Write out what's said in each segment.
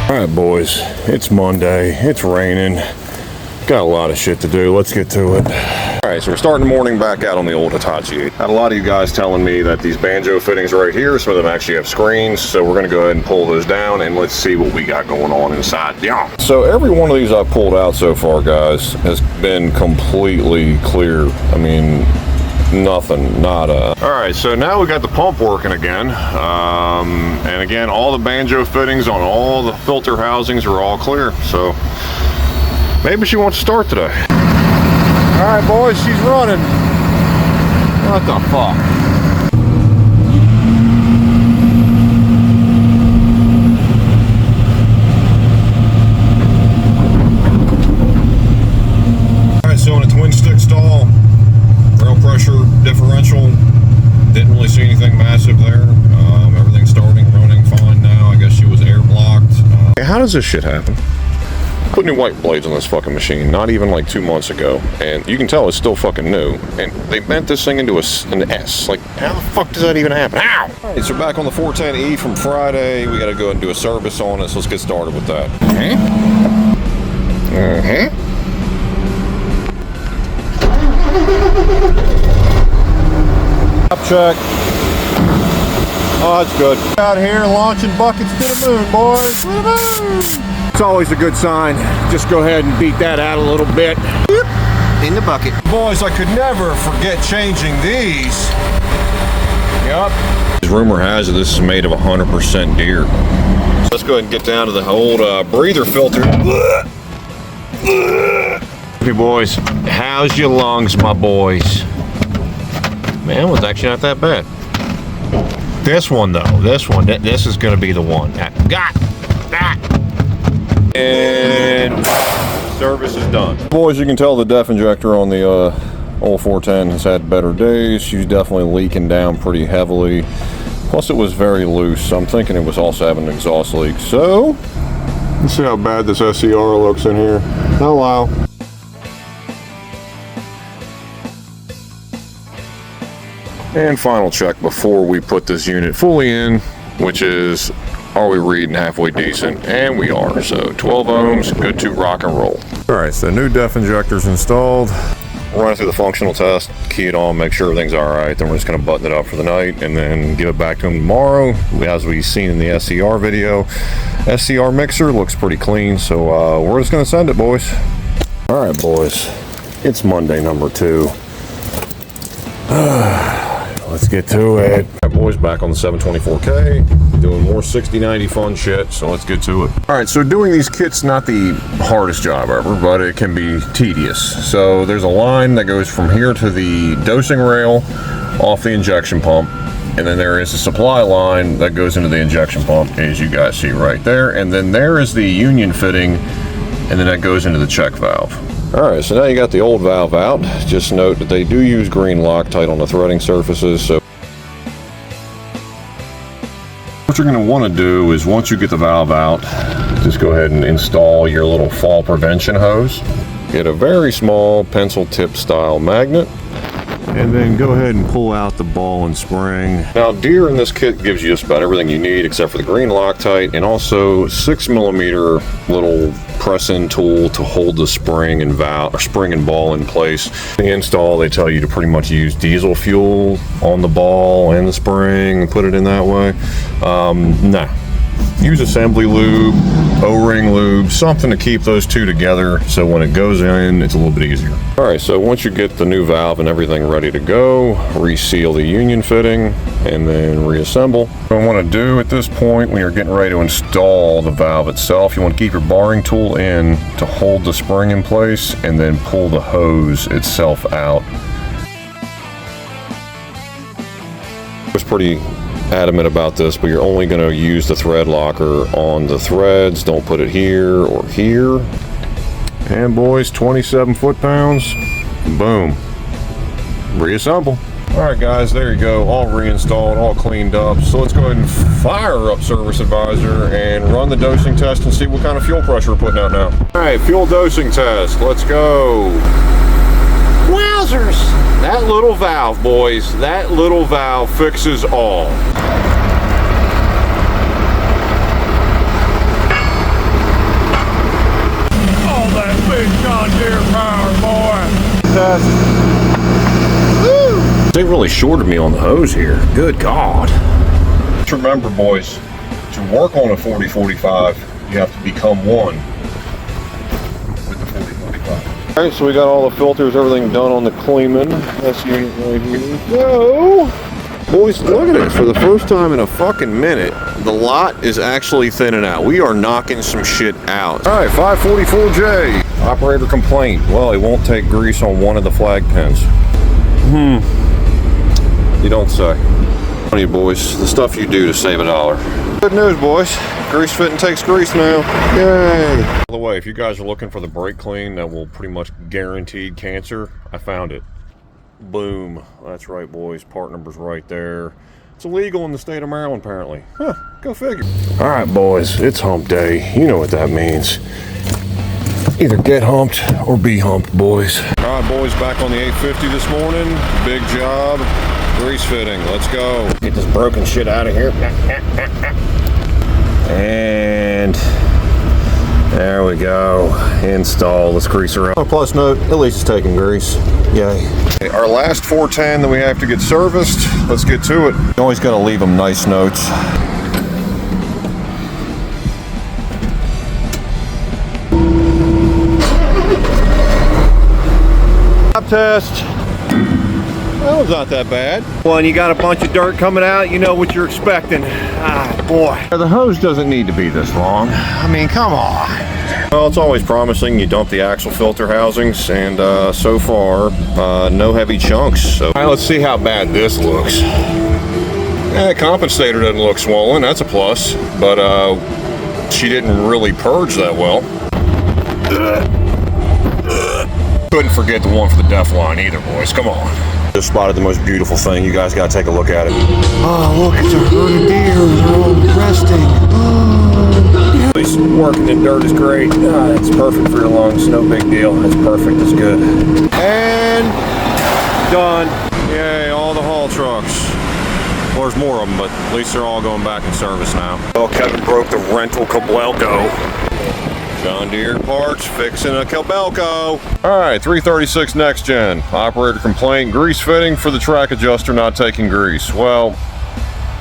Alright boys, it's Monday, it's raining, got a lot of shit to do, let's get to it. Alright, so we're starting the morning back out on the old Hitachi. Had a lot of you guys telling me that these banjo fittings right here, some of them actually have screens, so we're going to go ahead and pull those down and let's see what we got going on inside. Yeah. So every one of these I've pulled out so far, guys, has been completely clear. I mean, nothing, nada. Alright, so now we got the pump working again. And again, all the banjo fittings on all the filter housings are all clear. So maybe she wants to start today. Alright boys, she's running. What the fuck? Alright, so in a twin stick stall, rail pressure differential, didn't really see anything massive there. Everything's starting, running fine now. I guess she was air blocked. How does this shit happen? Put new white blades on this fucking machine, not even like 2 months ago, and you can tell it's still fucking new. And they bent this thing into an S. Like, how the fuck does that even happen? Ow! Alright, so back on the 410E from Friday, we gotta go and do a service on it, so let's get started with that. Up check. Oh, that's good. Out here launching buckets to the moon, boys. To the moon! It's always a good sign. Just go ahead and beat that out a little bit. In the bucket. Boys, I could never forget changing these. Yep. Rumor has it this is made of 100% deer. Let's go ahead and get down to the old breather filter. Hey boys, how's your lungs, my boys? Man, it was actually not that bad. This one though, this is gonna be the one. Got that. And service is done. Boys, you can tell the def injector on the old 410 has had better days. She's definitely leaking down pretty heavily. Plus it was very loose, so I'm thinking it was also having an exhaust leak. So, let's see how bad this SCR looks in here. Hello. And final check before we put this unit fully in, which is, are we reading halfway decent? And we are. So 12 ohms, good to rock and roll. Alright, so new def injector's installed. We'll run it through the functional test, key it on, make sure everything's alright. Then we're just going to button it up for the night and then give it back to them tomorrow. As we've seen in the SCR video, SCR mixer looks pretty clean, so we're just going to send it, boys. Alright, boys. It's Monday number 2. Let's get to it. All right, boys, back on the 724K, doing more 60-90 fun shit, so let's get to it. All right, so doing these kits, not the hardest job ever, but it can be tedious. So there's a line that goes from here to the dosing rail off the injection pump, and then there is a supply line that goes into the injection pump, as you guys see right there, and then there is the union fitting, and then that goes into the check valve. Alright, so now you got the old valve out. Just note that they do use green Loctite on the threading surfaces, so what you're going to want to do is once you get the valve out, just go ahead and install your little fall prevention hose. Get a very small pencil tip style magnet, and then go ahead and pull out the ball and spring. Now Deere in this kit gives you just about everything you need except for the green Loctite and also 6mm little press-in tool to hold the spring and valve or spring and ball in place. The install, they tell you to pretty much use diesel fuel on the ball and the spring and put it in that way. Nah. Use assembly lube, O-ring lube, something to keep those two together so when it goes in, it's a little bit easier. Alright, so once you get the new valve and everything ready to go, reseal the union fitting and then reassemble. What I want to do at this point when you're getting ready to install the valve itself, you want to keep your barring tool in to hold the spring in place and then pull the hose itself out. It was pretty adamant about this, but you're only going to use the thread locker on the threads. Don't put it here or here. And boys, 27 foot-pounds. Boom. Reassemble. Alright guys, there you go. All reinstalled, all cleaned up. So let's go ahead and fire up Service Advisor and run the dosing test and see what kind of fuel pressure we're putting out now. Alright, fuel dosing test. Let's go. Wowzers! That little valve, boys, that little valve fixes all. test. Woo! They really shorted me on the hose here. Good God. Just remember, boys, to work on a 40-45, you have to become one with the 40-45. All right, so we got all the filters, everything done on the Kleeman. That's unit right here. Whoa! Boys, look at this. For the first time in a fucking minute, the lot is actually thinning out. We are knocking some shit out. All right, 544J. Operator complaint. Well, it won't take grease on one of the flag pins. You don't say. Funny, boys, the stuff you do to save $1. Good news, boys. Grease fitting takes grease now. Yay! By the way, if you guys are looking for the brake clean that will pretty much guaranteed cancer, I found it. Boom. That's right, boys. Part number's right there. It's illegal in the state of Maryland, apparently. Huh, go figure. All right, boys, it's hump day. You know what that means. Either get humped or be humped, boys. All right, boys, back on the 850 this morning. Big job. Grease fitting. Let's go. Get this broken shit out of here. And there we go. Install. Let's grease her up. On a plus note, at least it's taking grease. Yay. Okay, our last 410 that we have to get serviced. Let's get to it. You always got to leave them nice notes. Test. That was not that bad. Well, and you got a bunch of dirt coming out, you know what you're expecting. Ah, boy. The hose doesn't need to be this long. I mean, come on. Well, it's always promising. You dump the axle filter housings, and so far, no heavy chunks. So, all right, let's see how bad this looks. Yeah, compensator doesn't look swollen. That's a plus. But she didn't really purge that well. Couldn't forget the one for the def line either, boys. Come on. Just spotted the most beautiful thing. You guys gotta take a look at it. Oh, look, it's a herd of deer. They're all resting. Oh. At least working in dirt is great. It's perfect for your lungs. No big deal. It's perfect. It's good. And done. Yay, all the haul trucks. Well, there's more of them, but at least they're all going back in service now. Oh, Kevin broke the rental Cabelco. John Deere parts, fixing a Cabelco. All right, 336 next gen. Operator complaint, grease fitting for the track adjuster not taking grease. Well,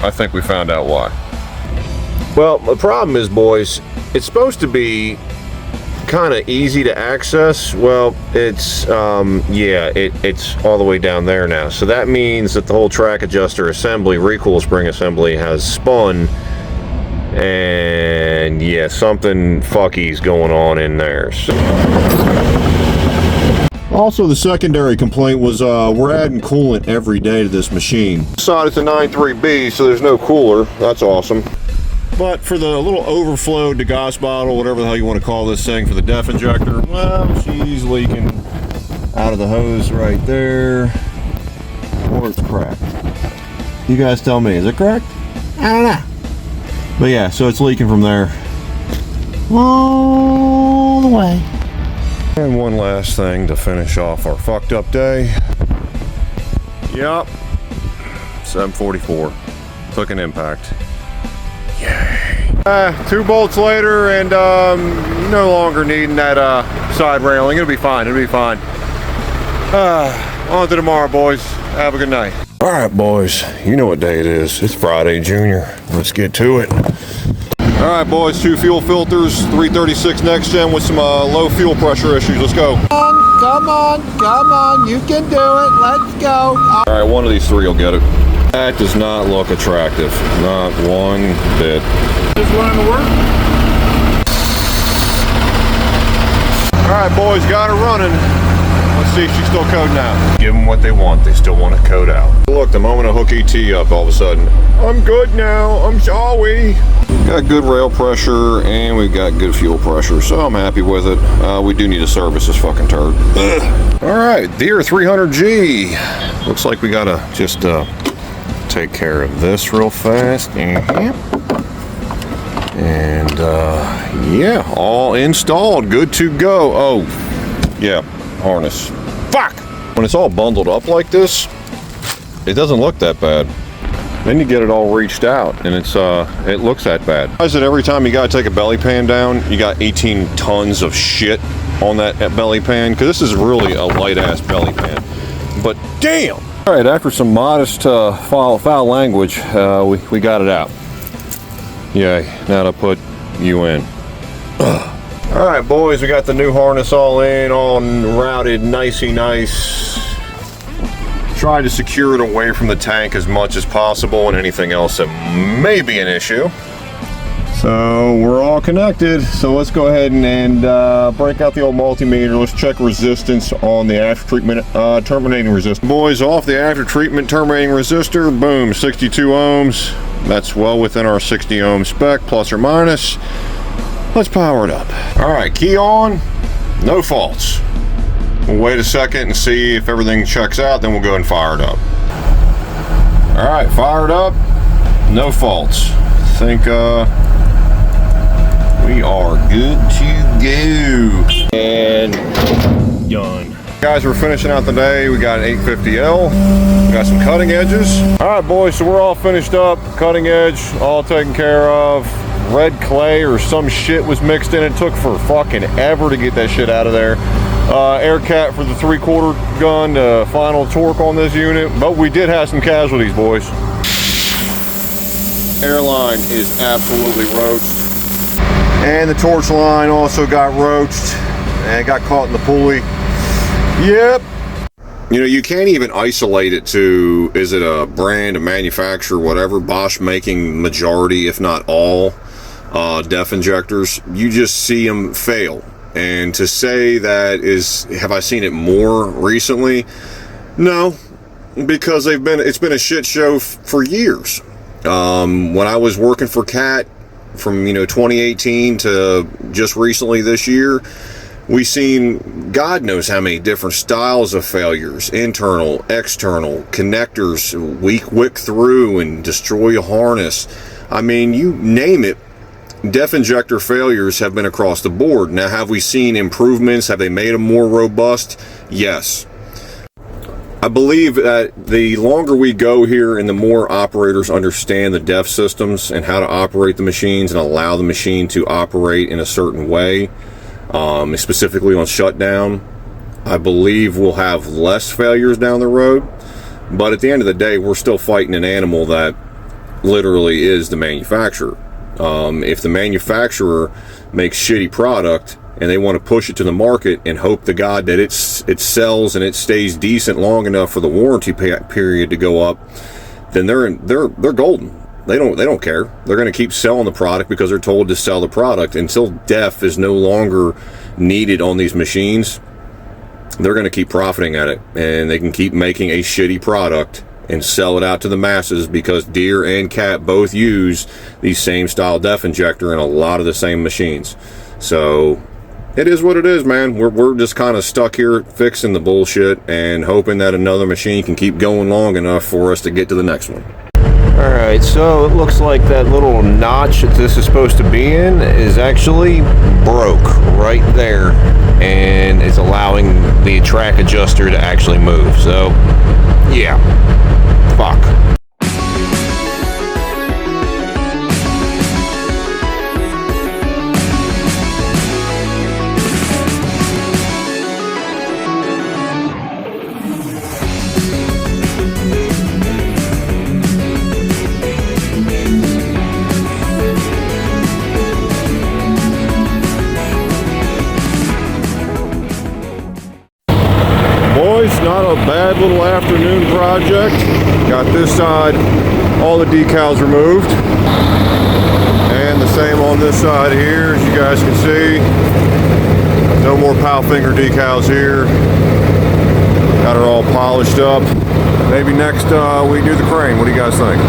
I think we found out why. Well, the problem is, boys, it's supposed to be kind of easy to access. Well, it's, it's all the way down there now. So that means that the whole track adjuster assembly, recoil spring assembly, has spun. And yeah, something fucky's going on in there. So. Also, the secondary complaint was we're adding coolant every day to this machine. Side it's a 9.3B, so there's no cooler. That's awesome. But for the little overflow gas bottle, whatever the hell you want to call this thing for the def injector, well, she's leaking out of the hose right there. Or it's cracked. You guys tell me, is it cracked? I don't know. But yeah, so it's leaking from there all the way. And one last thing to finish off our fucked up day. Yep, 744. Took an impact. Yay. 2 bolts later, and no longer needing that side railing. It'll be fine. It'll be fine. On to tomorrow, boys. Have a good night. All right, boys, you know what day it is. It's Friday, Junior. Let's get to it. All right, boys, 2 fuel filters, 336 next gen with some low fuel pressure issues. Let's go. Come on, you can do it. Let's go. All right, one of these 3 will get it. That does not look attractive, not one bit. Is one to work? All right, boys, got her running. Let's see if she's still coding out. Give them what they want. They still want to code out. Look, the moment I hook ET up, all of a sudden, I'm good now. I'm sorry. Got good rail pressure and we've got good fuel pressure, so I'm happy with it. We do need to service this fucking turd. All right, Deere 300G. Looks like we gotta just take care of this real fast. And yeah, all installed, good to go. Oh, yeah, harness. Fuck! When it's all bundled up like this, it doesn't look that bad. Then you get it all reached out and it looks that bad. Why is it every time you gotta take a belly pan down, you got 18 tons of shit on that belly pan, because this is really a light ass belly pan. But damn! All right, after some modest foul language, we got it out. Yay! Now to put you in. All right, boys, we got the new harness all in, all routed, nicey nice. Try to secure it away from the tank as much as possible and anything else that may be an issue. So we're all connected. So let's go ahead and break out the old multimeter. Let's check resistance on the after treatment terminating resistor. Boys, off the after treatment terminating resistor, boom, 62 ohms. That's well within our 60 ohm spec, plus or minus. Let's power it up. All right, key on, no faults. We'll wait a second and see if everything checks out, then we'll go and fire it up. All right, fired up, no faults. I think we are good to go. And done. Guys, we're finishing out the day. We got an 850L, we got some cutting edges. All right, boys, so we're all finished up, cutting edge, all taken care of. Red clay or some shit was mixed in. It took for fucking ever to get that shit out of there. Air cap for the 3/4 gun, final torque on this unit, but we did have some casualties, boys. Airline is absolutely roached, and the torch line also got roached and got caught in the pulley. Yep. You know, you can't even isolate it to, is it a brand, a manufacturer, whatever. Bosch making majority, if not all, def injectors. You just see them fail. And to say that have I seen it more recently? No, because it's been a shit show for years. When I was working for CAT from 2018 to just recently this year, we seen God knows how many different styles of failures, internal, external, connectors, wick through and destroy a harness. I mean, you name it. Def injector failures have been across the board. Now, have we seen improvements? Have they made them more robust? Yes. I believe that the longer we go here and the more operators understand the def systems and how to operate the machines and allow the machine to operate in a certain way, specifically on shutdown, I believe we'll have less failures down the road. But at the end of the day, we're still fighting an animal that literally is the manufacturer. If the manufacturer makes shitty product and they want to push it to the market and hope to God that it sells and it stays decent long enough for the warranty period to go up, then they're golden. They don't care. They're going to keep selling the product because they're told to sell the product until def is no longer needed on these machines. They're going to keep profiting at it, and they can keep making a shitty product and sell it out to the masses because Deere and CAT both use these same style def injector in a lot of the same machines. So it is what it is, man. We're just kind of stuck here fixing the bullshit and hoping that another machine can keep going long enough for us to get to the next one. All right, so it looks like that little notch that this is supposed to be in is actually broke right there, and it's allowing the track adjuster to actually move. So yeah, fuck. Not a bad little afternoon project. Got this side, all the decals removed, and the same on this side here. As you guys can see, no more pow finger decals here. Got her all polished up. Maybe next we do the crane. What do you guys think?